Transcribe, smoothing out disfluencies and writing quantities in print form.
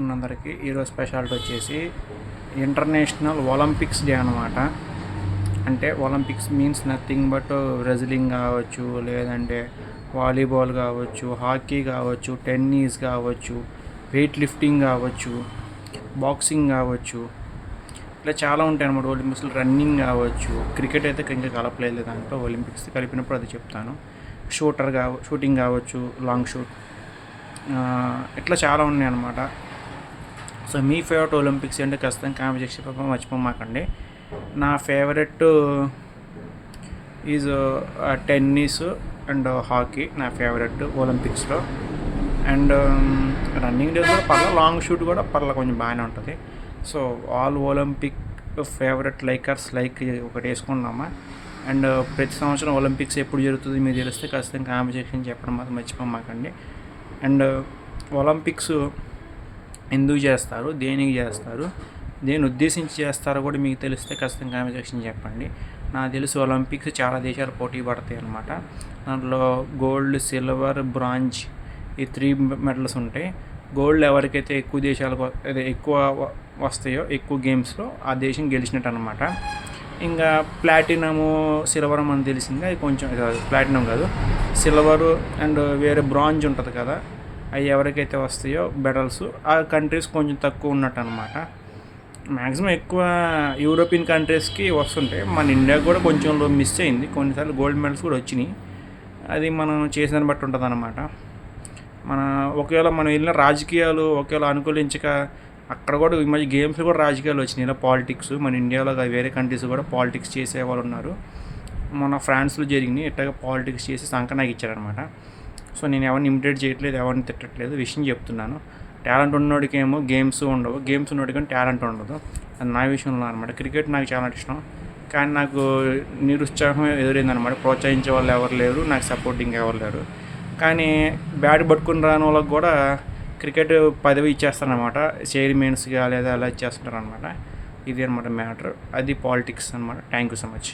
అందరికీ ఈరోజు స్పెషాలిటీ వచ్చేసి ఇంటర్నేషనల్ ఒలింపిక్స్ డే అనమాట. అంటే Olympics means nothing but wrestling కావచ్చు, లేదంటే వాలీబాల్ కావచ్చు, హాకీ కావచ్చు, టెన్నిస్ కావచ్చు, వెయిట్ లిఫ్టింగ్ కావచ్చు, బాక్సింగ్ కావచ్చు, ఇలా చాలా ఉంటాయి అన్నమాట. ఒలింపిక్స్లో రన్నింగ్ కావచ్చు, క్రికెట్ అయితే ఇంకా కలపలేదు దాంట్లో. ఒలింపిక్స్ కలిపినప్పుడు అది చెప్తాను. షూటింగ్ కావచ్చు, లాంగ్ షూట్, ఇట్లా చాలా ఉన్నాయి అన్నమాట. సో మీ ఫేవరెట్ ఒలింపిక్స్ అంటే ఖచ్చితంగా కామెంట్ సెక్షన్ మర్చిపోమాకండి. నా favourite is tennis and hockey నా ఫేవరెట్ ఒలింపిక్స్లో. అండ్ రన్నింగ్ డేస్ కూడా పర్లా, లాంగ్ షూట్ కూడా పర్లా కొంచెం బాగానే ఉంటుంది. So all olympic favourite likers ఒకటి వేసుకున్నామా. అండ్ ప్రతి సంవత్సరం ఒలింపిక్స్ ఎప్పుడు జరుగుతుంది మీకు తెలిస్తే ఖచ్చితంగా కామెంట్ సెక్షన్ చెప్పడం మాత్రం మర్చిపోమాకండి. అండ్ ఒలింపిక్స్ ఎందుకు చేస్తారు, దేనికి చేస్తారు, దేని ఉద్దేశించి చేస్తారో కూడా మీకు తెలిస్తే ఖచ్చితంగా కామెంట్ సెక్షన్ చెప్పండి. నాకు తెలిసి ఒలింపిక్స్ చాలా దేశాలు పోటీ పడతాయి అన్నమాట. దాంట్లో గోల్డ్, సిల్వర్, బ్రాంజ్ ఈ 3 మెడల్స్ ఉంటాయి. గోల్డ్ ఎవరికైతే ఎక్కువ దేశాలకు ఎక్కువ వస్తాయో ఎక్కువ గేమ్స్లో ఆ దేశం గెలిచినట్టు అనమాట. ఇంకా ప్లాటినము, సిల్వర్ అని తెలిసింది, అది కొంచెం ప్లాటినం కాదు, సిల్వరు అండ్ వేరే బ్రాంజ్ ఉంటుంది కదా, అవి ఎవరికైతే వస్తాయో మెడల్స్ ఆ కంట్రీస్ కొంచెం తక్కువ ఉన్నట్టు అనమాట. మ్యాక్సిమం ఎక్కువ యూరోపియన్ కంట్రీస్కి వస్తుంటాయి. మన ఇండియాకి కూడా కొంచెం మిస్ అయింది, కొన్నిసార్లు గోల్డ్ మెడల్స్ కూడా వచ్చినాయి. అది మనం చేసిన బట్టి ఉంటుంది అనమాట. ఒకవేళ మనం వెళ్ళిన రాజకీయాలు ఒకవేళ అనుకూలించక అక్కడ కూడా ఈ మధ్య గేమ్స్ కూడా రాజకీయాలు వచ్చినాయి. ఇలా పాలిటిక్స్ మన ఇండియాలో వేరే కంట్రీస్ కూడా పాలిటిక్స్ చేసే వాళ్ళు ఉన్నారు. మన ఫ్రాన్స్లో జరిగినాయి ఇట్లాగా పాలిటిక్స్ చేసి సంక నాకు ఇచ్చారనమాట. సో నేను ఎవరిని ఇమిటేట్ చేయట్లేదు, ఎవరిని తిట్టట్లేదు, విషయం చెప్తున్నాను. టాలెంట్ ఉన్నోడికి ఏమో గేమ్స్ ఉండవు, గేమ్స్ ఉన్నోడికి టాలెంట్ ఉండదు. అది నా విషయంలో అనమాట. క్రికెట్ నాకు చాలా ఇష్టం, కానీ నాకు నిరుత్సాహం ఎదురైందనమాట. ప్రోత్సహించే వాళ్ళు ఎవరు లేరు, నాకు సపోర్టింగ్ ఎవరు లేరు. కానీ బ్యాట్ పట్టుకుని రాని వాళ్ళకి కూడా క్రికెట్ పదవి ఇచ్చేస్తారనమాట, చైర్మన్స్గా లేదా అలా ఇచ్చేస్తుంటారు అనమాట. ఇది అనమాట మ్యాటర్. అది పాలిటిక్స్ అనమాట. Thank you so much.